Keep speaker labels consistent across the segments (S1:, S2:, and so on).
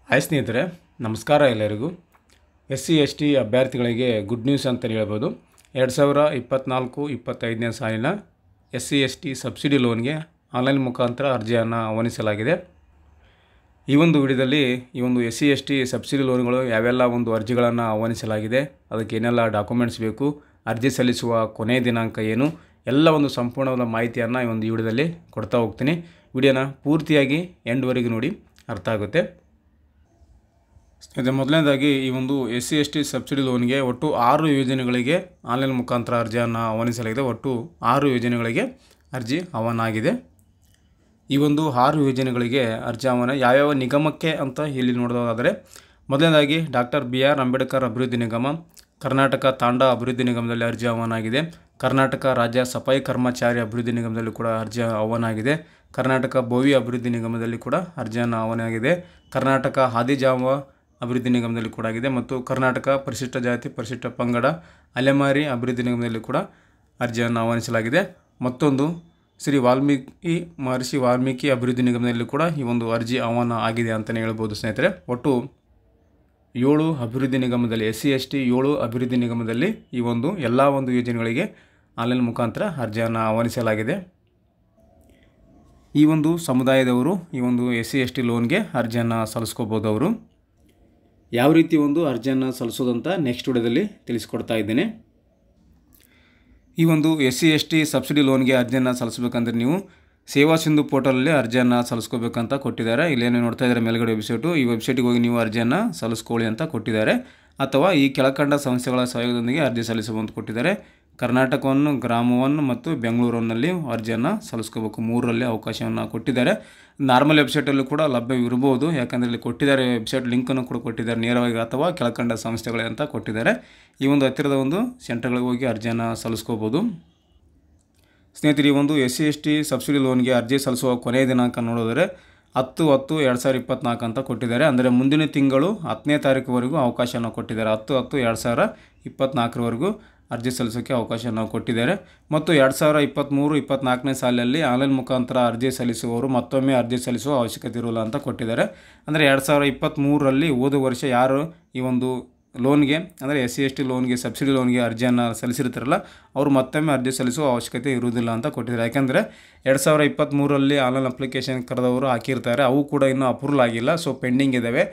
S1: Hi ಸ್ನೇಹಿತರೆ, ನಮಸ್ಕಾರ ಎಲ್ಲರಿಗೂ. SC/ST ಅಭ್ಯರ್ಥಿಗಳಿಗೆ ಗುಡ್ ನ್ಯೂಸ್ ಅಂತಲೇ ಹೇಳ್ಬೋದು. 2024-25ನೇ ಸಾಲಿನ SC/ST ಸಬ್ಸಿಡಿ ಲೋನ್ಗೆ ಆನ್ಲೈನ್ ಮುಖಾಂತರ ಅರ್ಜಿಯನ್ನು ಆಹ್ವಾನಿಸಲಾಗಿದೆ. ಈ ಒಂದು ವಿಡಿಯೋದಲ್ಲಿ ಈ ಒಂದು SC/ST ಸಬ್ಸಿಡಿ ಲೋನ್ಗಳು ಯಾವೆಲ್ಲ ಒಂದು ಅರ್ಜಿಗಳನ್ನು ಆಹ್ವಾನಿಸಲಾಗಿದೆ, ಅದಕ್ಕೆ ಏನೆಲ್ಲ ಡಾಕ್ಯುಮೆಂಟ್ಸ್ ಬೇಕು, ಅರ್ಜಿ ಸಲ್ಲಿಸುವ ಕೊನೆಯ ದಿನಾಂಕ ಏನು, ಎಲ್ಲ ಒಂದು ಸಂಪೂರ್ಣವಾದ ಮಾಹಿತಿಯನ್ನು ಈ ಒಂದು ವಿಡಿಯೋದಲ್ಲಿ ಕೊಡ್ತಾ ಹೋಗ್ತೀನಿ. ವಿಡಿಯೋನ ಪೂರ್ತಿಯಾಗಿ ಎಂಡ್ವರೆಗೂ ನೋಡಿ, ಅರ್ಥ ಆಗುತ್ತೆ. ಇದು ಮೊದಲನೇದಾಗಿ ಈ ಒಂದು SC/ST ಸಬ್ಸಿಡಿ ಲೋನ್ಗೆ ಒಟ್ಟು 6 ಯೋಜನೆಗಳಿಗೆ ಆನ್ಲೈನ್ ಮುಖಾಂತರ ಅರ್ಜಿಯನ್ನು ಆಹ್ವಾನಿಸಲಾಗಿದೆ. ಒಟ್ಟು 6 ಯೋಜನೆಗಳಿಗೆ ಅರ್ಜಿ ಆಹ್ವಾನ ಆಗಿದೆ. ಈ ಒಂದು 6 ಯೋಜನೆಗಳಿಗೆ ಅರ್ಜಿ ಆಹ್ವಾನ ಯಾವ್ಯಾವ ನಿಗಮಕ್ಕೆ ಅಂತ ಇಲ್ಲಿ ನೋಡೋದಾದರೆ, ಮೊದಲನೇದಾಗಿ ಡಾಕ್ಟರ್ BR ಅಂಬೇಡ್ಕರ್ ಅಭಿವೃದ್ಧಿ ನಿಗಮ, ಕರ್ನಾಟಕ ತಾಂಡಾ ಅಭಿವೃದ್ಧಿ ನಿಗಮದಲ್ಲಿ ಅರ್ಜಿ ಆಹ್ವಾನ ಆಗಿದೆ. ಕರ್ನಾಟಕ ರಾಜ್ಯ ಸಫಾಯಿ ಕರ್ಮಚಾರಿ ಅಭಿವೃದ್ಧಿ ನಿಗಮದಲ್ಲಿ ಕೂಡ ಅರ್ಜಿ ಆಹ್ವಾನ ಆಗಿದೆ. ಕರ್ನಾಟಕ ಬೋವಿ ಅಭಿವೃದ್ಧಿ ನಿಗಮದಲ್ಲಿ ಕೂಡ ಅರ್ಜಿಯನ್ನು ಆಹ್ವಾನ ಆಗಿದೆ. ಕರ್ನಾಟಕ ಆದಿಜಾಂಬ ಅಭಿವೃದ್ಧಿ ನಿಗಮದಲ್ಲಿ ಕೂಡ ಆಗಿದೆ. ಮತ್ತು ಕರ್ನಾಟಕ ಪರಿಶಿಷ್ಟ ಜಾತಿ ಪರಿಶಿಷ್ಟ ಪಂಗಡ ಅಲೆಮಾರಿ ಅಭಿವೃದ್ಧಿ ನಿಗಮದಲ್ಲಿ ಕೂಡ ಅರ್ಜಿಯನ್ನು ಆಹ್ವಾನಿಸಲಾಗಿದೆ. ಮತ್ತೊಂದು ಶ್ರೀ ಮಹರ್ಷಿ ವಾಲ್ಮೀಕಿ ಅಭಿವೃದ್ಧಿ ನಿಗಮದಲ್ಲಿ ಕೂಡ ಈ ಒಂದು ಅರ್ಜಿ ಆಹ್ವಾನ ಆಗಿದೆ ಅಂತಲೇ ಹೇಳ್ಬೋದು ಸ್ನೇಹಿತರೆ. ಒಟ್ಟು 7 ಅಭಿವೃದ್ಧಿ ನಿಗಮದಲ್ಲಿ SC/ST 7 ಅಭಿವೃದ್ಧಿ ನಿಗಮದಲ್ಲಿ ಈ ಒಂದು ಎಲ್ಲ ಒಂದು ಯೋಜನೆಗಳಿಗೆ ಆನ್ಲೈನ್ ಮುಖಾಂತರ ಅರ್ಜಿಯನ್ನು ಆಹ್ವಾನಿಸಲಾಗಿದೆ. ಈ ಒಂದು ಸಮುದಾಯದವರು ಈ ಒಂದು SC/ST ಲೋನ್ಗೆ ಅರ್ಜಿಯನ್ನು ಸಲ್ಲಿಸ್ಕೋಬೋದು. ಅವರು ಯಾವ ರೀತಿ ಒಂದು ಅರ್ಜಿಯನ್ನು ಸಲ್ಲಿಸೋದಂತ ನೆಕ್ಸ್ಟ್ ವಿಡಿಯೋದಲ್ಲಿ ತಿಳಿಸ್ಕೊಡ್ತಾ ಇದ್ದೇನೆ. ಈ ಒಂದು SC/ST ಸಬ್ಸಿಡಿ ಲೋನ್ಗೆ ಅರ್ಜಿಯನ್ನು ಸಲ್ಲಿಸಬೇಕಂದ್ರೆ ನೀವು ಸೇವಾ ಸಿಂಧು ಪೋರ್ಟಲಲ್ಲಿ ಅರ್ಜಿಯನ್ನು ಸಲ್ಲಿಸ್ಕೋಬೇಕಂತ ಕೊಟ್ಟಿದ್ದಾರೆ. ಇಲ್ಲೇನು ನೋಡ್ತಾ ಇದ್ದಾರೆ ಮೇಲ್ಗಡೆ ವೆಬ್ಸೈಟು, ಈ ವೆಬ್ಸೈಟಿಗೆ ಹೋಗಿ ನೀವು ಅರ್ಜಿಯನ್ನು ಸಲ್ಲಿಸ್ಕೊಳ್ಳಿ ಅಂತ ಕೊಟ್ಟಿದ್ದಾರೆ. ಅಥವಾ ಈ ಕೆಳಕಂಡ ಸಂಸ್ಥೆಗಳ ಸಹಯೋಗದೊಂದಿಗೆ ಅರ್ಜಿ ಸಲ್ಲಿಸುವಂತ ಕೊಟ್ಟಿದ್ದಾರೆ. ಕರ್ನಾಟಕವನ್ನು, ಗ್ರಾಮವನ್ನು ಮತ್ತು ಬೆಂಗಳೂರಿನಲ್ಲಿ ಅರ್ಜಿಯನ್ನು ಸಲ್ಲಿಸ್ಕೋಬೇಕು. 3ರಲ್ಲಿ ಅವಕಾಶವನ್ನು ಕೊಟ್ಟಿದ್ದಾರೆ. ನಾರ್ಮಲ್ ವೆಬ್ಸೈಟಲ್ಲೂ ಕೂಡ ಲಭ್ಯವಿರ್ಬೋದು, ಯಾಕಂದರೆ ಇಲ್ಲಿ ಕೊಟ್ಟಿದ್ದಾರೆ ವೆಬ್ಸೈಟ್ ಲಿಂಕನ್ನು ಕೂಡ ಕೊಟ್ಟಿದ್ದಾರೆ ನೇರವಾಗಿ, ಅಥವಾ ಕೆಳಕಂಡ ಸಂಸ್ಥೆಗಳೇ ಅಂತ ಕೊಟ್ಟಿದ್ದಾರೆ. ಈ ಒಂದು ಹತ್ತಿರದ ಒಂದು ಸೆಂಟರ್ಗಳಿಗೆ ಹೋಗಿ ಅರ್ಜಿಯನ್ನು ಸಲ್ಲಿಸ್ಕೋಬೋದು. ಸ್ನೇಹಿತರೆ, ಈ ಒಂದು SC/ST ಸಬ್ಸಿಡಿ ಲೋನ್ಗೆ ಅರ್ಜಿ ಸಲ್ಲಿಸುವ ಕೊನೆಯ ದಿನಾಂಕ ನೋಡಿದರೆ 10/10/2024 ಅಂತ ಕೊಟ್ಟಿದ್ದಾರೆ. ಅಂದರೆ ಮುಂದಿನ ತಿಂಗಳು 10ನೇ ತಾರೀಕುವರೆಗೂ ಅವಕಾಶವನ್ನು ಕೊಟ್ಟಿದ್ದಾರೆ. 10/10/2024ವರೆಗೂ ಅರ್ಜಿ ಸಲ್ಲಿಸೋಕ್ಕೆ ಅವಕಾಶವನ್ನು ಕೊಟ್ಟಿದ್ದಾರೆ. ಮತ್ತು 2023-24ನೇ ಸಾಲಿನಲ್ಲಿ ಆನ್ಲೈನ್ ಮುಖಾಂತರ ಅರ್ಜಿ ಸಲ್ಲಿಸುವವರು ಮತ್ತೊಮ್ಮೆ ಅರ್ಜಿ ಸಲ್ಲಿಸುವ ಅವಶ್ಯಕತೆ ಇರೋಲ್ಲ ಅಂತ ಕೊಟ್ಟಿದ್ದಾರೆ. ಅಂದರೆ 2023ರಲ್ಲಿ ಹೋದ ವರ್ಷ ಯಾರು ಈ ಒಂದು ಲೋನ್ಗೆ, ಅಂದರೆ SC/ST ಲೋನ್ಗೆ, ಸಬ್ಸಿಡಿ ಲೋನ್ಗೆ ಅರ್ಜಿಯನ್ನು ಸಲ್ಲಿಸಿರ್ತಾರಲ್ಲ, ಅವರು ಮತ್ತೊಮ್ಮೆ ಅರ್ಜಿ ಸಲ್ಲಿಸುವ ಅವಶ್ಯಕತೆ ಇರುವುದಿಲ್ಲ ಅಂತ ಕೊಟ್ಟಿದ್ದಾರೆ. ಯಾಕೆಂದರೆ 2023ರಲ್ಲಿ ಆನ್ಲೈನ್ ಅಪ್ಲಿಕೇಶನ್ ಕರೆದವರು ಹಾಕಿರ್ತಾರೆ, ಅವು ಕೂಡ ಇನ್ನೂ ಅಪ್ರೂವಲ್ ಆಗಿಲ್ಲ, ಸೊ ಪೆಂಡಿಂಗ್ ಇದ್ದಾವೆ.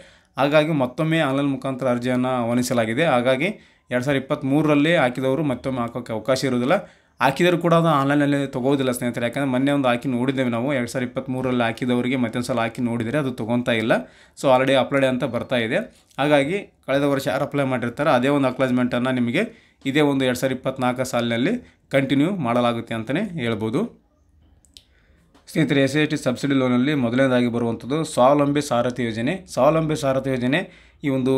S1: ಹಾಗಾಗಿ ಮತ್ತೊಮ್ಮೆ ಆನ್ಲೈನ್ ಮುಖಾಂತರ ಅರ್ಜಿಯನ್ನು ಆಹ್ವಾನಿಸಲಾಗಿದೆ. ಹಾಗಾಗಿ 2023ರಲ್ಲಿ ಹಾಕಿದವರು ಮತ್ತೊಮ್ಮೆ ಹಾಕೋಕ್ಕೆ ಅವಕಾಶ ಇರೋದಿಲ್ಲ. ಹಾಕಿದರೂ ಕೂಡ ಅದು ಆನ್ಲೈನಲ್ಲಿ ತೊಗೋದಿಲ್ಲ ಸ್ನೇಹಿತರೆ. ಯಾಕಂದರೆ ಮೊನ್ನೆ ಒಂದು ಹಾಕಿ ನೋಡಿದ್ದೇವೆ ನಾವು, 2023ರಲ್ಲಿ ಹಾಕಿದವರಿಗೆ ಮತ್ತೊಂದು ಸಲ ಹಾಕಿ ನೋಡಿದರೆ ಅದು ತೊಗೊತಾ ಇಲ್ಲ. ಸೊ ಆಲ್ರೆಡಿ ಅಪ್ಲೈಡ್ ಅಂತ ಬರ್ತಾ ಇದೆ. ಹಾಗಾಗಿ ಕಳೆದ ವರ್ಷ ಯಾರು ಅಪ್ಲೈ ಮಾಡಿರ್ತಾರೆ ಅದೇ ಒಂದು ಅಕ್ಲಾಜ್ಮೆಂಟನ್ನು ನಿಮಗೆ ಇದೇ ಒಂದು 2024 ಸಾಲಿನಲ್ಲಿ ಕಂಟಿನ್ಯೂ ಮಾಡಲಾಗುತ್ತೆ ಅಂತಲೇ ಹೇಳ್ಬೋದು. ಸ್ನೇಹಿತರೆ, SC/ST ಸಬ್ಸಿಡಿ ಲೋನಲ್ಲಿ ಮೊದಲನೇದಾಗಿ ಬರುವಂಥದ್ದು ಸ್ವಾವಲಂಬಿ ಸಾರಥಿ ಯೋಜನೆ. ಸ್ವಾವಲಂಬಿ ಸಾರಥಿ ಯೋಜನೆ ಈ ಒಂದು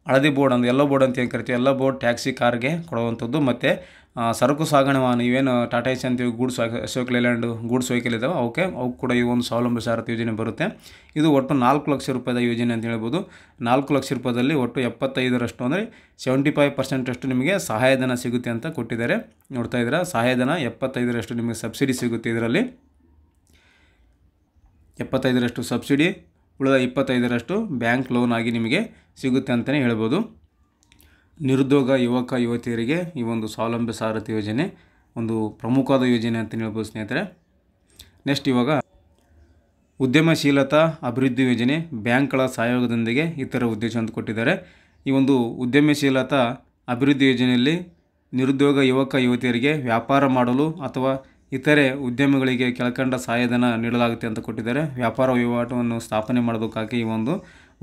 S1: ಹಳದಿ ಬೋರ್ಡ್ ಅಂತ, ಎಲ್ಲೋ ಬೋರ್ಡ್ ಅಂತ ಏನು ಕರಿತೀವಿ, ಎಲ್ಲೋ ಬೋರ್ಡ್ ಟ್ಯಾಕ್ಸಿ ಕಾರ್ಗೆ ಕೊಡುವಂಥದ್ದು. ಮತ್ತು ಸರಕು ಸಾಗಣೆ ವಾಹನ, ಇವೇನು ಟಾಟಾ ಏಸ್ ಅಂತೀವಿ, goods Ashok Leyland goods vehicle ಇದ್ದಾವೆ, ಅವಕ್ಕೆ ಕೂಡ ಈ ಒಂದು ಸ್ವಾವಲಂಬಿ ಸಾರಥಿ ಯೋಜನೆ ಬರುತ್ತೆ. ಇದು ಒಟ್ಟು 4 ಲಕ್ಷ ರೂಪಾಯಿದ ಯೋಜನೆ ಅಂತ ಹೇಳ್ಬೋದು. 4 ಲಕ್ಷ ರೂಪಾಯಿದಲ್ಲಿ ಒಟ್ಟು 75ರಷ್ಟು, ಅಂದರೆ 75% ನಿಮಗೆ ಸಹಾಯಧನ ಸಿಗುತ್ತೆ ಅಂತ ಕೊಟ್ಟಿದ್ದಾರೆ. ನೋಡ್ತಾ ಇದ್ದೀರಾ, ಸಹಾಯಧನ 75ರಷ್ಟು ನಿಮಗೆ ಸಬ್ಸಿಡಿ ಸಿಗುತ್ತೆ. ಇದರಲ್ಲಿ 75ರಷ್ಟು ಸಬ್ಸಿಡಿ, ಉಳಿದ 25ರಷ್ಟು ಬ್ಯಾಂಕ್ ಲೋನ್ ಆಗಿ ನಿಮಗೆ ಸಿಗುತ್ತೆ ಅಂತಲೇ ಹೇಳ್ಬೋದು. ನಿರುದ್ಯೋಗ ಯುವಕ ಯುವತಿಯರಿಗೆ ಈ ಒಂದು ಸ್ವಾವಲಂಬಿ ಸಾರಥಿ ಯೋಜನೆ ಒಂದು ಪ್ರಮುಖವಾದ ಯೋಜನೆ ಅಂತಲೇ ಹೇಳ್ಬೋದು ಸ್ನೇಹಿತರೆ. ನೆಕ್ಸ್ಟ್, ಇವಾಗ ಉದ್ಯಮಶೀಲತಾ ಅಭಿವೃದ್ಧಿ ಯೋಜನೆ, ಬ್ಯಾಂಕ್ಗಳ ಸಹಯೋಗದೊಂದಿಗೆ ಇತರ ಉದ್ದೇಶ ಅಂತ ಕೊಟ್ಟಿದ್ದಾರೆ. ಈ ಒಂದು ಉದ್ಯಮಶೀಲತಾ ಅಭಿವೃದ್ಧಿ ಯೋಜನೆಯಲ್ಲಿ ನಿರುದ್ಯೋಗ ಯುವಕ ಯುವತಿಯರಿಗೆ ವ್ಯಾಪಾರ ಮಾಡಲು ಅಥವಾ ಇತರೆ ಉದ್ಯಮಗಳಿಗೆ ಕೆಳಕಂಡ ಸಹಾಯಧನ ನೀಡಲಾಗುತ್ತೆ ಅಂತ ಕೊಟ್ಟಿದ್ದಾರೆ. ವ್ಯಾಪಾರ ವಹಿವಾಟವನ್ನು ಸ್ಥಾಪನೆ ಮಾಡೋದಕ್ಕಾಗಿ ಈ ಒಂದು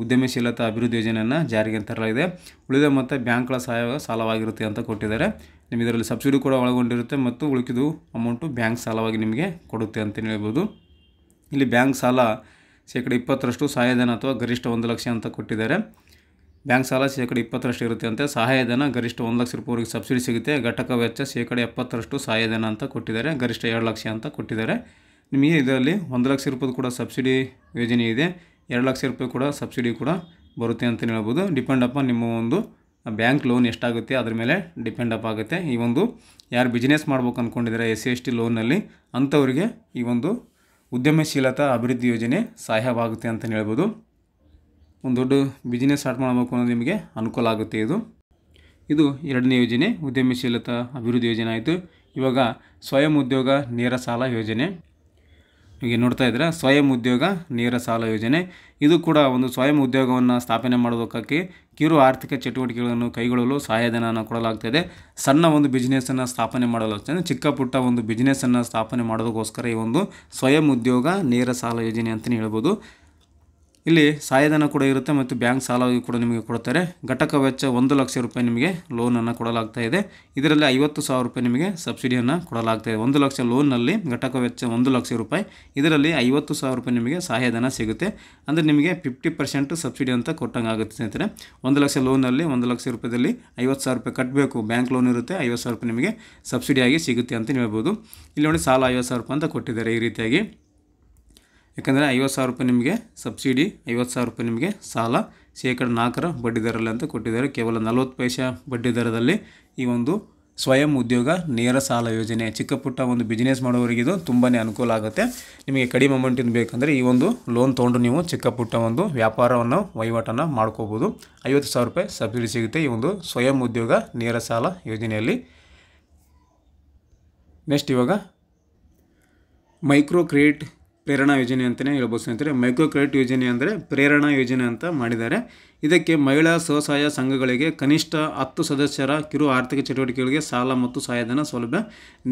S1: ಉದ್ಯಮಶೀಲತಾ ಅಭಿವೃದ್ಧಿ ಯೋಜನೆಯನ್ನು ಜಾರಿಗೆ ತರಲಾಗಿದೆ. ಉಳಿದ ಮತ್ತು ಬ್ಯಾಂಕ್ಗಳ ಸಹಾಯ ಸಾಲವಾಗಿರುತ್ತೆ ಅಂತ ಕೊಟ್ಟಿದ್ದಾರೆ. ನಿಮಗೆ ಇದರಲ್ಲಿ ಸಬ್ಸಿಡಿ ಕೂಡ ಒಳಗೊಂಡಿರುತ್ತೆ, ಮತ್ತು ಉಳಿಕಿದು ಅಮೌಂಟು ಬ್ಯಾಂಕ್ ಸಾಲವಾಗಿ ನಿಮಗೆ ಕೊಡುತ್ತೆ ಅಂತಲೇ ಹೇಳ್ಬೋದು. ಇಲ್ಲಿ ಬ್ಯಾಂಕ್ ಸಾಲ 20% ಸಹಾಯಧನ ಅಥವಾ ಗರಿಷ್ಠ 1 ಲಕ್ಷ ಅಂತ ಕೊಟ್ಟಿದ್ದಾರೆ. ಬ್ಯಾಂಕ್ ಸಾಲ 20% ಇರುತ್ತೆ ಅಂತೆ. ಸಹಾಯಧನ ಗರಿಷ್ಠ 1 ಲಕ್ಷ ರೂಪಾಯಿವರೆಗೆ ಸಬ್ಸಿಡಿ ಸಿಗುತ್ತೆ. ಘಟಕ ವೆಚ್ಚ 70% ಸಹಾಯಧನ ಅಂತ ಕೊಟ್ಟಿದ್ದಾರೆ. ಗರಿಷ್ಠ 2 ಲಕ್ಷ ಅಂತ ಕೊಟ್ಟಿದ್ದಾರೆ. ನಿಮಗೆ ಇದರಲ್ಲಿ 1 ಲಕ್ಷ ರೂಪಾಯಿ ಕೂಡ ಸಬ್ಸಿಡಿ ಯೋಜನೆ ಇದೆ, 2 ಲಕ್ಷ ರೂಪಾಯಿ ಕೂಡ ಸಬ್ಸಿಡಿ ಕೂಡ ಬರುತ್ತೆ ಅಂತಲೇ ಹೇಳ್ಬೋದು. ಡಿಪೆಂಡ್ ಅಪಾನ್ ನಿಮ್ಮ ಒಂದು ಬ್ಯಾಂಕ್ ಲೋನ್ ಎಷ್ಟಾಗುತ್ತೆ ಅದ್ರ ಮೇಲೆ ಡಿಪೆಂಡ್ ಅಪ್ ಆಗುತ್ತೆ. ಈ ಒಂದು ಯಾರು ಬಿಸ್ನೆಸ್ ಮಾಡ್ಬೇಕು ಅಂದ್ಕೊಂಡಿದ್ದಾರೆ SC/ST ಲೋನ್ನಲ್ಲಿ, ಅಂಥವರಿಗೆ ಈ ಒಂದು ಉದ್ಯಮಶೀಲತಾ ಅಭಿವೃದ್ಧಿ ಯೋಜನೆ ಸಹಾಯವಾಗುತ್ತೆ ಅಂತಲೇ ಹೇಳ್ಬೋದು. ಒಂದು ದೊಡ್ಡ ಬಿಸ್ನೆಸ್ ಸ್ಟಾರ್ಟ್ ಮಾಡಬೇಕು ಅನ್ನೋದು ನಿಮಗೆ ಅನುಕೂಲ ಆಗುತ್ತೆ. ಇದು ಎರಡನೇ ಯೋಜನೆ ಉದ್ಯಮಶೀಲತಾ ಅಭಿವೃದ್ಧಿ ಯೋಜನೆ ಆಯಿತು. ಇವಾಗ ಸ್ವಯಂ ಉದ್ಯೋಗ ನೇರ ಸಾಲ ಯೋಜನೆ. ಹೀಗೆ ನೋಡ್ತಾ ಇದ್ದರೆ ಸ್ವಯಂ ಉದ್ಯೋಗ ನೇರ ಸಾಲ ಯೋಜನೆ. ಇದು ಕೂಡ ಒಂದು ಸ್ವಯಂ ಉದ್ಯೋಗವನ್ನು ಸ್ಥಾಪನೆ ಮಾಡೋದಕ್ಕಾಗಿ ಕಿರು ಆರ್ಥಿಕ ಚಟುವಟಿಕೆಗಳನ್ನು ಕೈಗೊಳ್ಳಲು ಸಹಾಯಧನವನ್ನು ಕೊಡಲಾಗ್ತದೆ. ಸಣ್ಣ ಒಂದು ಬಿಸ್ನೆಸ್ಸನ್ನು ಸ್ಥಾಪನೆ ಮಾಡಲಾಗ್ತದೆ. ಚಿಕ್ಕ ಪುಟ್ಟ ಒಂದು ಬಿಸ್ನೆಸ್ಸನ್ನು ಸ್ಥಾಪನೆ ಮಾಡೋದಕ್ಕೋಸ್ಕರ ಈ ಒಂದು ಸ್ವಯಂ ಉದ್ಯೋಗ ನೇರ ಸಾಲ ಯೋಜನೆ ಅಂತಲೇ ಹೇಳ್ಬೋದು. ಇಲ್ಲಿ ಸಹಾಯಧನ ಕೂಡ ಇರುತ್ತೆ ಮತ್ತು ಬ್ಯಾಂಕ್ ಸಾಲ ಕೂಡ ನಿಮಗೆ ಕೊಡ್ತಾರೆ. ಘಟಕ ವೆಚ್ಚ 1 ಲಕ್ಷ ರೂಪಾಯಿ ನಿಮಗೆ ಲೋನನ್ನು ಕೊಡಲಾಗ್ತಾ ಇದೆ. ಇದರಲ್ಲಿ 50,000 ರೂಪಾಯಿ ನಿಮಗೆ ಸಬ್ಸಿಡಿಯನ್ನು ಕೊಡಲಾಗ್ತಾ ಇದೆ. 1 ಲಕ್ಷ ಲೋನ್ನಲ್ಲಿ ಘಟಕ ವೆಚ್ಚ 1 ಲಕ್ಷ ರೂಪಾಯಿ, ಇದರಲ್ಲಿ 50,000 ರೂಪಾಯಿ ನಿಮಗೆ ಸಹಾಯಧನ ಸಿಗುತ್ತೆ. ಅಂದರೆ ನಿಮಗೆ 50% ಸಬ್ಸಿಡಿ ಅಂತ ಕೊಟ್ಟಂಗೆ ಆಗುತ್ತೆ ಸ್ನೇಹಿತರೆ. 1 ಲಕ್ಷ ಲೋನಲ್ಲಿ 1 ಲಕ್ಷ ರೂಪಾಯಿದಲ್ಲಿ 50,000 ರೂಪಾಯಿ ಕಟ್ಟಬೇಕು. ಬ್ಯಾಂಕ್ ಲೋನ್ ಇರುತ್ತೆ, 50,000 ರೂಪಾಯಿ ನಿಮಗೆ ಸಬ್ಸಿಡಿಯಾಗಿ ಸಿಗುತ್ತೆ ಅಂತ ಹೇಳ್ಬೋದು. ಇಲ್ಲಿ ನೋಡಿ ಸಾಲ 50,000 ರೂಪಾಯಿ ಅಂತ ಕೊಟ್ಟಿದ್ದಾರೆ ಈ ರೀತಿಯಾಗಿ. ಯಾಕಂದರೆ 50,000 ರೂಪಾಯಿ ನಿಮಗೆ ಸಬ್ಸಿಡಿ, 50,000 ರೂಪಾಯಿ ನಿಮಗೆ ಸಾಲ, ಶೇಕಡ 4 ಬಡ್ಡಿ ದರದಲ್ಲಿ ಅಂತ ಕೊಟ್ಟಿದ್ದಾರೆ. ಕೇವಲ 40 ಪೈಸೆ ಬಡ್ಡಿ ದರದಲ್ಲಿ ಈ ಒಂದು ಸ್ವಯಂ ಉದ್ಯೋಗ ನೇರ ಸಾಲ ಯೋಜನೆ ಚಿಕ್ಕ ಪುಟ್ಟ ಒಂದು ಬಿಸ್ನೆಸ್ ಮಾಡೋರಿಗೆ ಇದು ತುಂಬಾ ಅನುಕೂಲ ಆಗುತ್ತೆ. ನಿಮಗೆ ಕಡಿಮೆ ಅಮೌಂಟಿಂದ ಬೇಕಂದರೆ ಈ ಒಂದು ಲೋನ್ ತೊಗೊಂಡು ನೀವು ಚಿಕ್ಕ ಪುಟ್ಟ ಒಂದು ವ್ಯಾಪಾರವನ್ನು ವಹಿವಾಟನ್ನು ಮಾಡ್ಕೋಬೋದು. 50,000 ರೂಪಾಯಿ ಸಬ್ಸಿಡಿ ಸಿಗುತ್ತೆ ಈ ಒಂದು ಸ್ವಯಂ ಉದ್ಯೋಗ ನೇರ ಸಾಲ ಯೋಜನೆಯಲ್ಲಿ. ನೆಕ್ಸ್ಟ್ ಇವಾಗ ಮೈಕ್ರೋ ಕ್ರೆಡಿಟ್ ಪ್ರೇರಣಾ ಯೋಜನೆ ಅಂತಲೇ ಹೇಳ್ಬೋದು ಸ್ನೇಹಿತರೆ. ಮೈಕ್ರೋ ಕ್ರೆಡಿಟ್ ಯೋಜನೆ ಅಂದರೆ ಪ್ರೇರಣಾ ಯೋಜನೆ ಅಂತ ಮಾಡಿದ್ದಾರೆ. ಇದಕ್ಕೆ ಮಹಿಳಾ ಸ್ವಸಹಾಯ ಸಂಘಗಳಿಗೆ ಕನಿಷ್ಠ 10 ಸದಸ್ಯರ ಕಿರು ಆರ್ಥಿಕ ಚಟುವಟಿಕೆಗಳಿಗೆ ಸಾಲ ಮತ್ತು ಸಹಾಯಧನ ಸೌಲಭ್ಯ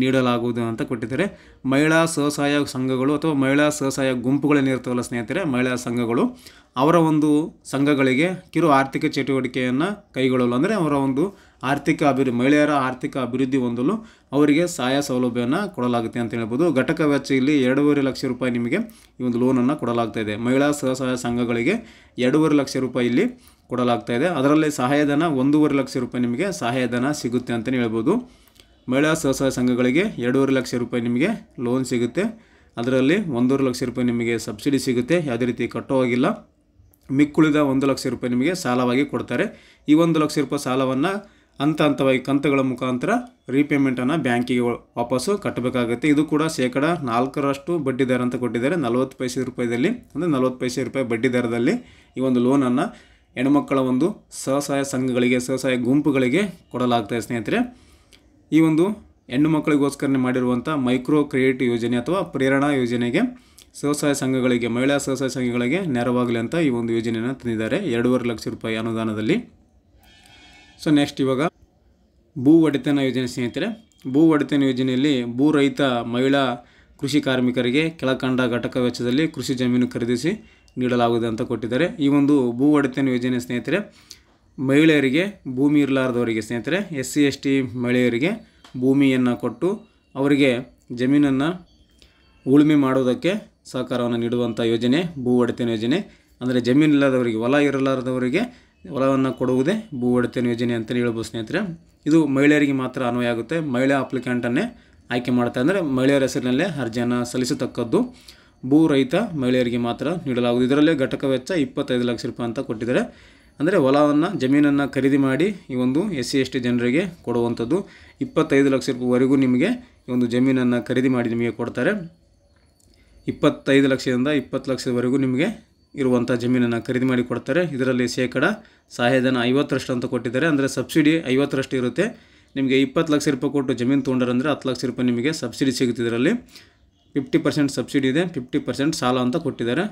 S1: ನೀಡಲಾಗುವುದು ಅಂತ ಕೊಟ್ಟಿದ್ದಾರೆ. ಮಹಿಳಾ ಸ್ವಸಹಾಯ ಸಂಘಗಳು ಅಥವಾ ಮಹಿಳಾ ಸ್ವಸಹಾಯ ಗುಂಪುಗಳೇನಿರ್ತವಲ್ಲ ಸ್ನೇಹಿತರೆ, ಮಹಿಳಾ ಸಂಘಗಳು ಅವರ ಒಂದು ಸಂಘಗಳಿಗೆ ಕಿರು ಆರ್ಥಿಕ ಚಟುವಟಿಕೆಯನ್ನು ಕೈಗೊಳ್ಳಲು ಅಂದರೆ ಅವರ ಒಂದು ಮಹಿಳೆಯರ ಆರ್ಥಿಕ ಅಭಿವೃದ್ಧಿ ಹೊಂದಲು ಅವರಿಗೆ ಸಹಾಯ ಸೌಲಭ್ಯವನ್ನು ಕೊಡಲಾಗುತ್ತೆ ಅಂತ ಹೇಳ್ಬೋದು. ಘಟಕ ವೆಚ್ಚ ಇಲ್ಲಿ 2.5 ಲಕ್ಷ ರೂಪಾಯಿ ನಿಮಗೆ ಈ ಒಂದು ಲೋನನ್ನು ಕೊಡಲಾಗ್ತಾ ಇದೆ. ಮಹಿಳಾ ಸ್ವಸಹಾಯ ಸಂಘಗಳಿಗೆ 2.5 ಲಕ್ಷ ರೂಪಾಯಿ ಇಲ್ಲಿ ಕೊಡಲಾಗ್ತಾ ಇದೆ. ಅದರಲ್ಲಿ ಸಹಾಯಧನ 1.5 ಲಕ್ಷ ರೂಪಾಯಿ ನಿಮಗೆ ಸಹಾಯಧನ ಸಿಗುತ್ತೆ ಅಂತಲೇ ಹೇಳ್ಬೋದು. ಮಹಿಳಾ ಸ್ವಸಹಾಯ ಸಂಘಗಳಿಗೆ 2.5 ಲಕ್ಷ ರೂಪಾಯಿ ನಿಮಗೆ ಲೋನ್ ಸಿಗುತ್ತೆ. ಅದರಲ್ಲಿ 1.5 ಲಕ್ಷ ರೂಪಾಯಿ ನಿಮಗೆ ಸಬ್ಸಿಡಿ ಸಿಗುತ್ತೆ, ಯಾವುದೇ ರೀತಿ ಕಟ್ಟುವಾಗಿಲ್ಲ. ಮಿಕ್ಕುಳಿದ 1 ಲಕ್ಷ ರೂಪಾಯಿ ನಿಮಗೆ ಸಾಲವಾಗಿ ಕೊಡ್ತಾರೆ. ಈ 1 ಲಕ್ಷ ರೂಪಾಯಿ ಸಾಲವನ್ನು ಹಂತವಾಗಿ ಕಂತುಗಳ ಮುಖಾಂತರ ರೀಪೇಮೆಂಟನ್ನು ಬ್ಯಾಂಕಿಗೆ ವಾಪಸ್ಸು ಕಟ್ಟಬೇಕಾಗುತ್ತೆ. ಇದು ಕೂಡ ಶೇಕಡ 4% ಬಡ್ಡಿ ದರ ಅಂತ ಕೊಟ್ಟಿದ್ದಾರೆ. 40 ಪೈಸೆ ರೂಪಾಯಿದಲ್ಲಿ ಅಂದರೆ 40 ಪೈಸೆ ರೂಪಾಯಿ ಬಡ್ಡಿ ದರದಲ್ಲಿ ಈ ಒಂದು ಲೋನನ್ನು ಹೆಣ್ಮಕ್ಕಳ ಒಂದು ಸ್ವಸಹಾಯ ಸಂಘಗಳಿಗೆ, ಸ್ವಸಹಾಯ ಗುಂಪುಗಳಿಗೆ ಕೊಡಲಾಗ್ತದೆ ಸ್ನೇಹಿತರೆ. ಈ ಒಂದು ಹೆಣ್ಣು ಮಕ್ಕಳಿಗೋಸ್ಕರ ಮಾಡಿರುವಂಥ ಮೈಕ್ರೋ ಕ್ರೆಡಿಟ್ ಯೋಜನೆ ಅಥವಾ ಪ್ರೇರಣಾ ಯೋಜನೆಗೆ ಸ್ವಸಹಾಯ ಸಂಘಗಳಿಗೆ, ಮಹಿಳಾ ಸ್ವಸಹಾಯ ಸಂಘಗಳಿಗೆ ನೆರವಾಗಲಿ ಅಂತ ಈ ಒಂದು ಯೋಜನೆಯನ್ನು ತಂದಿದ್ದಾರೆ 2.5 ಲಕ್ಷ ರೂಪಾಯಿ ಅನುದಾನದಲ್ಲಿ. ಸೊ ನೆಕ್ಸ್ಟ್ ಇವಾಗ ಭೂ ಒಡೆತನ ಯೋಜನೆ ಸ್ನೇಹಿತರೆ. ಭೂ ಒಡೆತನ ಯೋಜನೆಯಲ್ಲಿ ಭೂ ರಹಿತ ಮಹಿಳಾ ಕೃಷಿ ಕಾರ್ಮಿಕರಿಗೆ ಕೆಳಕಂಡ ಘಟಕ ವೆಚ್ಚದಲ್ಲಿ ಕೃಷಿ ಜಮೀನು ಖರೀದಿಸಿ ನೀಡಲಾಗುವುದು ಅಂತ ಕೊಟ್ಟಿದ್ದಾರೆ. ಈ ಒಂದು ಭೂ ಒಡೆತನ ಯೋಜನೆ ಸ್ನೇಹಿತರೆ ಮಹಿಳೆಯರಿಗೆ, ಭೂಮಿ ಇರಲಾರದವರಿಗೆ ಸ್ನೇಹಿತರೆ, SC ST ಮಹಿಳೆಯರಿಗೆ ಭೂಮಿಯನ್ನು ಕೊಟ್ಟು ಅವರಿಗೆ ಜಮೀನನ್ನು ಉಳುಮೆ ಮಾಡೋದಕ್ಕೆ ಸಹಕಾರವನ್ನು ನೀಡುವಂಥ ಯೋಜನೆ ಭೂ ಒಡೆತನ ಯೋಜನೆ. ಅಂದರೆ ಜಮೀನಿಲ್ಲದವರಿಗೆ, ಹೊಲ ಇರಲಾರದವರಿಗೆ ಹೊಲವನ್ನು ಕೊಡುವುದೇ ಭೂ ಒಡೆತನ ಯೋಜನೆ ಅಂತಲೇ ಹೇಳ್ಬೋದು ಸ್ನೇಹಿತರೆ. ಇದು ಮಹಿಳೆಯರಿಗೆ ಮಾತ್ರ ಅನ್ವಯ ಆಗುತ್ತೆ. ಮಹಿಳಾ ಅಪ್ಲಿಕೆಂಟನ್ನೇ ಆಯ್ಕೆ ಮಾಡ್ತಾರೆ, ಅಂದರೆ ಮಹಿಳೆಯರ ಹೆಸರಿನಲ್ಲೇ ಅರ್ಜಿಯನ್ನು ಸಲ್ಲಿಸತಕ್ಕದ್ದು. ಭೂ ರಹಿತ ಮಹಿಳೆಯರಿಗೆ ಮಾತ್ರ ನೀಡಲಾಗುವುದು. ಇದರಲ್ಲೇ ಘಟಕ ವೆಚ್ಚ 25 ಲಕ್ಷ ರೂಪಾಯಿ ಅಂತ ಕೊಟ್ಟಿದ್ದಾರೆ. ಅಂದರೆ ಹೊಲವನ್ನು, ಜಮೀನನ್ನು ಖರೀದಿ ಮಾಡಿ ಈ ಒಂದು SC ST ಜನರಿಗೆ ಕೊಡುವಂಥದ್ದು. 25 ಲಕ್ಷ ರೂಪಾಯಿವರೆಗೂ ನಿಮಗೆ ಈ ಒಂದು ಜಮೀನನ್ನು ಖರೀದಿ ಮಾಡಿ ನಿಮಗೆ ಕೊಡ್ತಾರೆ. 25 ಲಕ್ಷದಿಂದ 20 ಲಕ್ಷದವರೆಗೂ ನಿಮಗೆ ಇರುವಂಥ ಜಮೀನನ್ನು ಖರೀದಿ ಮಾಡಿ ಕೊಡ್ತಾರೆ. ಇದರಲ್ಲಿ ಶೇಕಡ ಸಹಾಯಧನ 50% ಅಂತ ಕೊಟ್ಟಿದ್ದಾರೆ. ಅಂದರೆ ಸಬ್ಸಿಡಿ 50% ಇರುತ್ತೆ. ನಿಮಗೆ 20 ಲಕ್ಷ ರೂಪಾಯಿ ಕೊಟ್ಟು ಜಮೀನು ತೊಗೊಂಡ್ರಂದರೆ 10 ಲಕ್ಷ ರೂಪಾಯಿ ನಿಮಗೆ ಸಬ್ಸಿಡಿ ಸಿಗುತ್ತೆ. ಇದರಲ್ಲಿ 50% ಸಬ್ಸಿಡಿ ಇದೆ, 50% ಸಾಲ ಅಂತ ಕೊಟ್ಟಿದ್ದಾರೆ.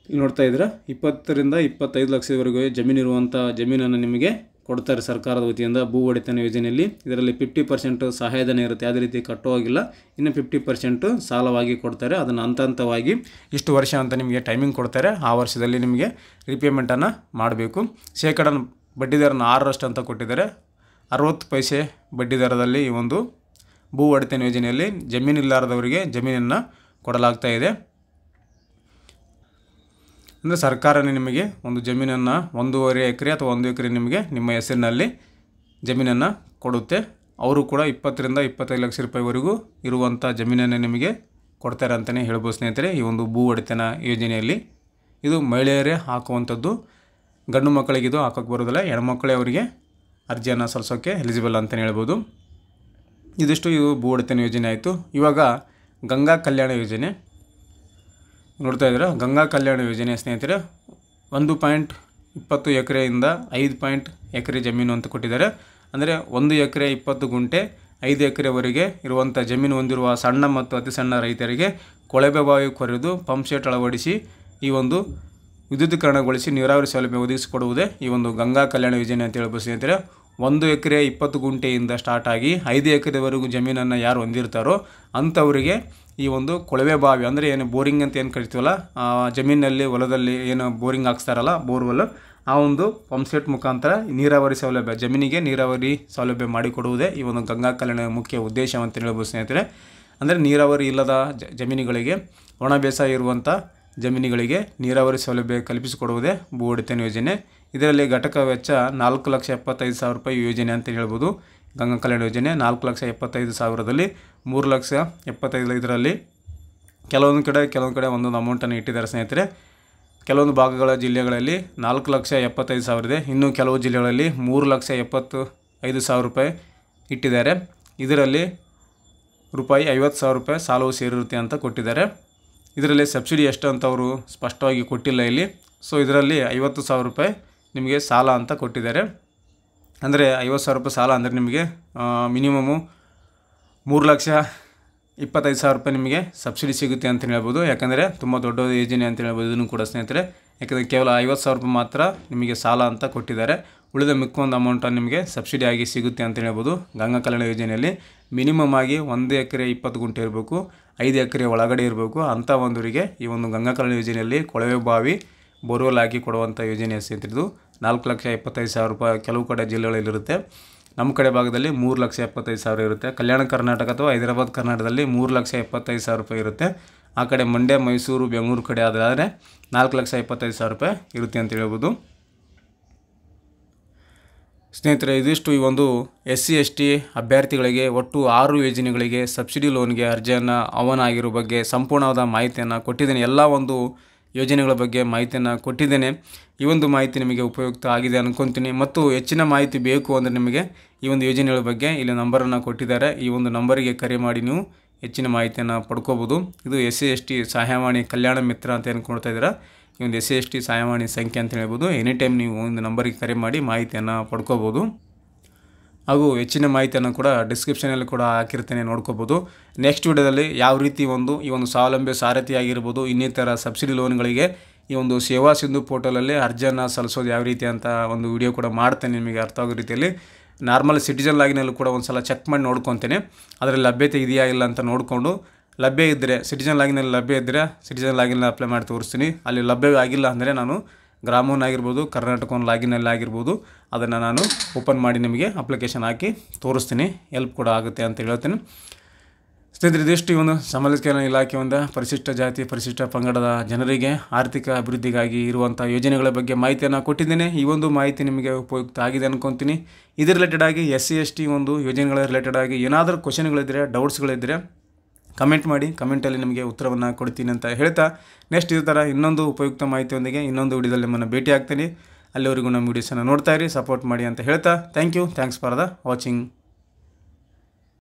S1: ಇಲ್ಲಿ ನೋಡ್ತಾ ಇದ್ದೀರಾ, 20 ರಿಂದ 25 ಲಕ್ಷದವರೆಗೂ ಜಮೀನಿರುವಂಥ ಜಮೀನನ್ನು ನಿಮಗೆ ಕೊಡ್ತಾರೆ ಸರ್ಕಾರದ ವತಿಯಿಂದ ಭೂ ಒಡೆತನ ಯೋಜನೆಯಲ್ಲಿ. ಇದರಲ್ಲಿ 50% ಸಹಾಯಧನ ಇರುತ್ತೆ, ಯಾವುದೇ ರೀತಿ ಕಟ್ಟುವಾಗಿಲ್ಲ. ಇನ್ನು 50% ಸಾಲವಾಗಿ ಕೊಡ್ತಾರೆ. ಅದನ್ನು ಹಂತವಾಗಿ ಇಷ್ಟು ವರ್ಷ ಅಂತ ನಿಮಗೆ ಟೈಮಿಂಗ್ ಕೊಡ್ತಾರೆ. ಆ ವರ್ಷದಲ್ಲಿ ನಿಮಗೆ ರಿಪೇಮೆಂಟನ್ನು ಮಾಡಬೇಕು. ಶೇಕಡ ಬಡ್ಡಿ ದರನ 6% ಅಂತ ಕೊಟ್ಟಿದ್ದಾರೆ. 60 ಪೈಸೆ ಬಡ್ಡಿ ದರದಲ್ಲಿ ಈ ಒಂದು ಭೂ ಒಡೆತನ ಯೋಜನೆಯಲ್ಲಿ ಜಮೀನಿಲ್ಲಾರದವರಿಗೆ ಜಮೀನನ್ನು ಕೊಡಲಾಗ್ತಾ ಇದೆ. ಅಂದರೆ ಸರ್ಕಾರನೇ ನಿಮಗೆ ಒಂದು ಜಮೀನನ್ನು 1.5 ಎಕರೆ ಅಥವಾ 1 ಎಕರೆ ನಿಮಗೆ ನಿಮ್ಮ ಹೆಸರಿನಲ್ಲಿ ಜಮೀನನ್ನು ಕೊಡುತ್ತೆ. ಅವರು ಕೂಡ 20 ರಿಂದ 25 ಲಕ್ಷ ರೂಪಾಯಿವರೆಗೂ ಇರುವಂಥ ಜಮೀನನ್ನು ನಿಮಗೆ ಕೊಡ್ತಾರೆ ಅಂತಲೇ ಹೇಳ್ಬೋದು ಸ್ನೇಹಿತರೆ. ಈ ಒಂದು ಭೂ ಒಡೆತನ ಯೋಜನೆಯಲ್ಲಿ ಇದು ಮಹಿಳೆಯರೇ ಹಾಕುವಂಥದ್ದು. ಗಂಡು ಮಕ್ಕಳಿಗೆ ಇದು ಹಾಕೋಕ್ಕೆ ಬರೋದಿಲ್ಲ, ಹೆಣ್ಮಕ್ಕಳೇ ಅವರಿಗೆ ಅರ್ಜಿಯನ್ನು ಸಲ್ಲಿಸೋಕ್ಕೆ ಎಲಿಜಿಬಲ್ ಅಂತಲೇ ಹೇಳ್ಬೋದು. ಇದಿಷ್ಟು ಇದು ಭೂ ಒಡೆತನ ಯೋಜನೆ ಆಯಿತು. ಇವಾಗ ಗಂಗಾ ಕಲ್ಯಾಣ ಯೋಜನೆ ನೋಡ್ತಾ ಇದ್ದೀರಾ. ಗಂಗಾ ಕಲ್ಯಾಣ ಯೋಜನೆ ಸ್ನೇಹಿತರೆ 1.20 ಎಕರೆಯಿಂದ 5 ಎಕರೆ ಜಮೀನು ಅಂತ ಕೊಟ್ಟಿದ್ದಾರೆ. ಅಂದರೆ 1 ಎಕರೆ 20 ಗುಂಟೆ 5 ಎಕರೆವರೆಗೆ ಇರುವಂಥ ಜಮೀನು ಹೊಂದಿರುವ ಸಣ್ಣ ಮತ್ತು ಅತಿ ಸಣ್ಣ ರೈತರಿಗೆ ಕೊಳವೆ ಬಾವಿ ಕೊರೆದು ಪಂಪ್ ಸೆಟ್ ಅಳವಡಿಸಿ ಈ ಒಂದು ವಿದ್ಯುದೀಕರಣಗೊಳಿಸಿ ನೀರಾವರಿ ಸೌಲಭ್ಯ ಒದಗಿಸಿಕೊಡುವುದೇ ಈ ಒಂದು ಗಂಗಾ ಕಲ್ಯಾಣ ಯೋಜನೆ ಅಂತ ಹೇಳ್ಬೋದು ಸ್ನೇಹಿತರೆ. 1 ಎಕರೆ 20 ಗುಂಟೆಯಿಂದ ಸ್ಟಾರ್ಟ್ ಆಗಿ 5 ಎಕರೆವರೆಗೂ ಜಮೀನನ್ನು ಯಾರು ಹೊಂದಿರ್ತಾರೋ ಅಂಥವರಿಗೆ ಈ ಒಂದು ಕೊಳವೆ ಬಾವಿ ಅಂದರೆ ಏನು ಬೋರಿಂಗ್ ಅಂತ ಏನು ಕರಿತೀವಲ್ಲ, ಜಮೀನಲ್ಲಿ ಹೊಲದಲ್ಲಿ ಏನು ಬೋರಿಂಗ್ ಹಾಕ್ಸ್ತಾರಲ್ಲ ಬೋರ್ವೆಲ್, ಆ ಒಂದು ಪಂಪ್ ಸೆಟ್ ಮುಖಾಂತರ ನೀರಾವರಿ ಸೌಲಭ್ಯ ಜಮೀನಿಗೆ ನೀರಾವರಿ ಸೌಲಭ್ಯ ಮಾಡಿಕೊಡುವುದೇ ಈ ಒಂದು ಗಂಗಾ ಕಲ್ಯಾಣ ಮುಖ್ಯ ಉದ್ದೇಶ ಅಂತ ಹೇಳ್ಬೋದು ಸ್ನೇಹಿತರೆ. ಅಂದರೆ ನೀರಾವರಿ ಇಲ್ಲದ ಜಮೀನುಗಳಿಗೆ, ಒಣ ಬೇಸಾಯ ಇರುವಂಥ ಜಮೀನುಗಳಿಗೆ ನೀರಾವರಿ ಸೌಲಭ್ಯ ಕಲ್ಪಿಸಿಕೊಡುವುದೇ ಭೂ ಒಡೆತನ ಯೋಜನೆ. ಇದರಲ್ಲಿ ಘಟಕ ವೆಚ್ಚ 4,75,000 ರೂಪಾಯಿ ಯೋಜನೆ ಅಂತ ಹೇಳ್ಬೋದು. ಗಂಗಾ ಕಲ್ಯಾಣ ಯೋಜನೆ 4,75,000ದಲ್ಲಿ 3,75,000 ಇದರಲ್ಲಿ ಕೆಲವೊಂದು ಕಡೆ ಒಂದೊಂದು ಅಮೌಂಟನ್ನು ಇಟ್ಟಿದ್ದಾರೆ ಸ್ನೇಹಿತರೆ. ಕೆಲವೊಂದು ಭಾಗಗಳ ಜಿಲ್ಲೆಗಳಲ್ಲಿ 4,75,000 ಇದೆ, ಇನ್ನು ಕೆಲವು ಜಿಲ್ಲೆಗಳಲ್ಲಿ 3,75,000 ರೂಪಾಯಿ ಇಟ್ಟಿದ್ದಾರೆ. ಇದರಲ್ಲಿ ರೂಪಾಯಿ 50,000 ರೂಪಾಯಿ ಸಾಲವು ಸೇರಿರುತ್ತೆ ಅಂತ ಕೊಟ್ಟಿದ್ದಾರೆ. ಇದರಲ್ಲಿ ಸಬ್ಸಿಡಿ ಎಷ್ಟು ಅಂತ ಅವರು ಸ್ಪಷ್ಟವಾಗಿ ಕೊಟ್ಟಿಲ್ಲ ಇಲ್ಲಿ. ಸೊ ಇದರಲ್ಲಿ 50,000 ರೂಪಾಯಿ ನಿಮಗೆ ಸಾಲ ಅಂತ ಕೊಟ್ಟಿದ್ದಾರೆ. ಅಂದರೆ 50,000 ರೂಪಾಯಿ ಸಾಲ ಅಂದರೆ ನಿಮಗೆ ಮಿನಿಮಮು 3,25,000 ರೂಪಾಯಿ ನಿಮಗೆ ಸಬ್ಸಿಡಿ ಸಿಗುತ್ತೆ ಅಂತ ಹೇಳ್ಬೋದು. ಯಾಕಂದರೆ ತುಂಬ ದೊಡ್ಡ ಯೋಜನೆ ಅಂತ ಹೇಳ್ಬೋದು ಇದನ್ನು ಕೂಡ ಸ್ನೇಹಿತರೆ. ಯಾಕಂದರೆ ಕೇವಲ 50,000 ರೂಪಾಯಿ ಮಾತ್ರ ನಿಮಗೆ ಸಾಲ ಅಂತ ಕೊಟ್ಟಿದ್ದಾರೆ. ಉಳಿದ ಮಿಕ್ಕೊಂದು ಅಮೌಂಟನ್ನು ನಿಮಗೆ ಸಬ್ಸಿಡಿ ಆಗಿ ಸಿಗುತ್ತೆ ಅಂತ ಹೇಳ್ಬೋದು. ಗಂಗಾ ಕಲ್ಯಾಣ ಯೋಜನೆಯಲ್ಲಿ ಮಿನಿಮಮ್ ಆಗಿ 1 ಎಕರೆ 20 ಗುಂಟೆ ಇರಬೇಕು, 5 ಎಕರೆ ಒಳಗಡೆ ಇರಬೇಕು. ಅಂಥ ಒಂದರಿಗೆ ಈ ಒಂದು ಗಂಗಾ ಕಲ್ಯಾಣ ಯೋಜನೆಯಲ್ಲಿ ಕೊಳವೆ ಬಾವಿ ಬೋರ್ವೆಲ್ ಹಾಕಿ ಕೊಡುವಂಥ ಯೋಜನೆ ಸ್ನೇಹಿತರಿದು. 4,75,000 ರೂಪಾಯಿ ಕೆಲವು ಕಡೆ ಜಿಲ್ಲೆಗಳಲ್ಲಿರುತ್ತೆ. ನಮ್ಮ ಕಡೆ ಭಾಗದಲ್ಲಿ 3,75,000 ಇರುತ್ತೆ. ಕಲ್ಯಾಣ ಕರ್ನಾಟಕ ಅಥವಾ ಹೈದರಾಬಾದ್ ಕರ್ನಾಟಕದಲ್ಲಿ 3,75,000 ರೂಪಾಯಿ ಇರುತ್ತೆ. ಆ ಕಡೆ ಮಂಡ್ಯ, ಮೈಸೂರು, ಬೆಂಗಳೂರು ಕಡೆ ಆದರೆ 4,75,000 ರೂಪಾಯಿ ಇರುತ್ತೆ ಅಂತ ಹೇಳ್ಬೋದು ಸ್ನೇಹಿತರೆ. ಇದಿಷ್ಟು ಈ ಒಂದು SC/ST ಅಭ್ಯರ್ಥಿಗಳಿಗೆ ಒಟ್ಟು 6 ಯೋಜನೆಗಳಿಗೆ ಸಬ್ಸಿಡಿ ಲೋನ್ಗೆ ಅರ್ಜಿಯನ್ನು ಆಹ್ವಾನ ಆಗಿರೋ ಬಗ್ಗೆ ಸಂಪೂರ್ಣವಾದ ಮಾಹಿತಿಯನ್ನು ಕೊಟ್ಟಿದ್ದೇನೆ. ಎಲ್ಲ ಒಂದು ಯೋಜನೆಗಳ ಬಗ್ಗೆ ಮಾಹಿತಿಯನ್ನು ಕೊಟ್ಟಿದ್ದೇನೆ. ಈ ಒಂದು ಮಾಹಿತಿ ನಿಮಗೆ ಉಪಯುಕ್ತ ಆಗಿದೆ ಅಂದ್ಕೊತೀನಿ. ಮತ್ತು ಹೆಚ್ಚಿನ ಮಾಹಿತಿ ಬೇಕು ಅಂದರೆ ನಿಮಗೆ ಈ ಒಂದು ಯೋಜನೆಗಳ ಬಗ್ಗೆ ಇಲ್ಲಿ ನಂಬರನ್ನು ಕೊಟ್ಟಿದ್ದಾರೆ. ಈ ಒಂದು ನಂಬರಿಗೆ ಕರೆ ಮಾಡಿ ನೀವು ಹೆಚ್ಚಿನ ಮಾಹಿತಿಯನ್ನು ಪಡ್ಕೋಬೋದು. ಇದು SC/ST ಸಹಾಯವಾಣಿ ಕಲ್ಯಾಣ ಮಿತ್ರ ಅಂತ ಏನು ಕೊಡ್ತಾ ಇದ್ದೀರಾ, ಈ ಒಂದು SC/ST ಸಹಾಯವಾಣಿ ಸಂಖ್ಯೆ ಅಂತ ಹೇಳ್ಬೋದು. ಎನಿ ಟೈಮ್ ನೀವು ಒಂದು ನಂಬರಿಗೆ ಕರೆ ಮಾಡಿ ಮಾಹಿತಿಯನ್ನು ಪಡ್ಕೋಬೋದು. ಹಾಗೂ ಹೆಚ್ಚಿನ ಮಾಹಿತಿಯನ್ನು ಕೂಡ ಡಿಸ್ಕ್ರಿಪ್ಷನಲ್ಲಿ ಕೂಡ ಹಾಕಿರ್ತೇನೆ, ನೋಡ್ಕೋಬೋದು. ನೆಕ್ಸ್ಟ್ ವಿಡಿಯೋದಲ್ಲಿ ಯಾವ ರೀತಿ ಈ ಒಂದು ಸ್ವಾವಲಂಬಿ ಸಾರಥಿ ಆಗಿರ್ಬೋದು, ಇನ್ನಿತರ ಸಬ್ಸಿಡಿ ಲೋನ್ಗಳಿಗೆ ಈ ಒಂದು ಸೇವಾ ಸಿಂಧು ಪೋರ್ಟಲಲ್ಲಿ ಅರ್ಜಿಯನ್ನು ಸಲ್ಲಿಸೋದು ಯಾವ ರೀತಿ ಅಂತ ಒಂದು ವಿಡಿಯೋ ಕೂಡ ಮಾಡ್ತೇನೆ. ನಿಮಗೆ ಅರ್ಥ ಆಗೋ ರೀತಿಯಲ್ಲಿ ನಾರ್ಮಲ್ ಸಿಟಿಜನ್ ಲಾಗಿನಲ್ಲೂ ಕೂಡ ಒಂದು ಸಲ ಚೆಕ್ ಮಾಡಿ ನೋಡ್ಕೊತೇನೆ. ಅದರಲ್ಲಿ ಲಭ್ಯತೆ ಇದೆಯಾ ಇಲ್ಲ ಅಂತ ನೋಡಿಕೊಂಡು ಲಭ್ಯ ಇದ್ದರೆ ಸಿಟಿಜನ್ ಲಾಗಿನಲ್ಲಿ ಲಭ್ಯ ಇದ್ದರೆ ಸಿಟಿಜನ್ ಲಾಗಿನಲ್ಲಿ ಅಪ್ಲೈ ಮಾಡಿ ತೋರಿಸ್ತೀನಿ. ಅಲ್ಲಿ ಲಭ್ಯ ಆಗಿಲ್ಲ ಅಂದರೆ ನಾನು ಗ್ರಾಮೋನ್ ಆಗಿರ್ಬೋದು, ಕರ್ನಾಟಕ ಲಾಗಿನಲ್ಲಿ ಆಗಿರ್ಬೋದು, ಅದನ್ನು ನಾನು ಓಪನ್ ಮಾಡಿ ನಿಮಗೆ ಅಪ್ಲಿಕೇಶನ್ ಹಾಕಿ ತೋರಿಸ್ತೀನಿ. ಹೆಲ್ಪ್ ಕೂಡ ಆಗುತ್ತೆ ಅಂತ ಹೇಳ್ತೀನಿ ಸ್ನೇಹಿತರೆ. ಇದಿಷ್ಟು ಈ ಒಂದು ಸಮಾಜ ಕಲ್ಯಾಣ ಇಲಾಖೆಯಿಂದ ಪರಿಶಿಷ್ಟ ಜಾತಿ ಪರಿಶಿಷ್ಟ ಪಂಗಡದ ಜನರಿಗೆ ಆರ್ಥಿಕ ಅಭಿವೃದ್ಧಿಗಾಗಿ ಇರುವಂಥ ಯೋಜನೆಗಳ ಬಗ್ಗೆ ಮಾಹಿತಿಯನ್ನು ಕೊಟ್ಟಿದ್ದೇನೆ. ಈ ಒಂದು ಮಾಹಿತಿ ನಿಮಗೆ ಉಪಯುಕ್ತ ಆಗಿದೆ ಅನ್ಕೊತೀನಿ. ಇದ್ರ ರಿಲೇಟೆಡ್ ಆಗಿ SC/ST ಒಂದು ಯೋಜನೆಗಳ ರಿಲೇಟೆಡ್ ಆಗಿ ಏನಾದರೂ ಕ್ವಶನ್ಗಳಿದ್ದರೆ, ಡೌಟ್ಸ್ಗಳಿದ್ದರೆ ಕಮೆಂಟ್ ಮಾಡಿ. ಕಮೆಂಟಲ್ಲಿ ನಿಮಗೆ ಉತ್ತರವನ್ನು ಕೊಡ್ತೀನಿ ಅಂತ ಹೇಳ್ತಾ ನೆಕ್ಸ್ಟ್ ಇದೇ ಥರ ಇನ್ನೊಂದು ಉಪಯುಕ್ತ ಮಾಹಿತಿಯೊಂದಿಗೆ ಇನ್ನೊಂದು ವಿಡಿಯೋದಲ್ಲಿ ನಿಮ್ಮನ್ನು ಭೇಟಿ ಆಗ್ತೀನಿ. ಅಲ್ಲಿವರೆಗೂ ನಮ್ಮ ವೀಡಿಯೋಸನ್ನು ನೋಡ್ತಾ ಇರಿ, ಸಪೋರ್ಟ್ ಮಾಡಿ ಅಂತ ಹೇಳ್ತಾ ಥ್ಯಾಂಕ್ಸ್ ಫಾರ್ ದ ವಾಚಿಂಗ್.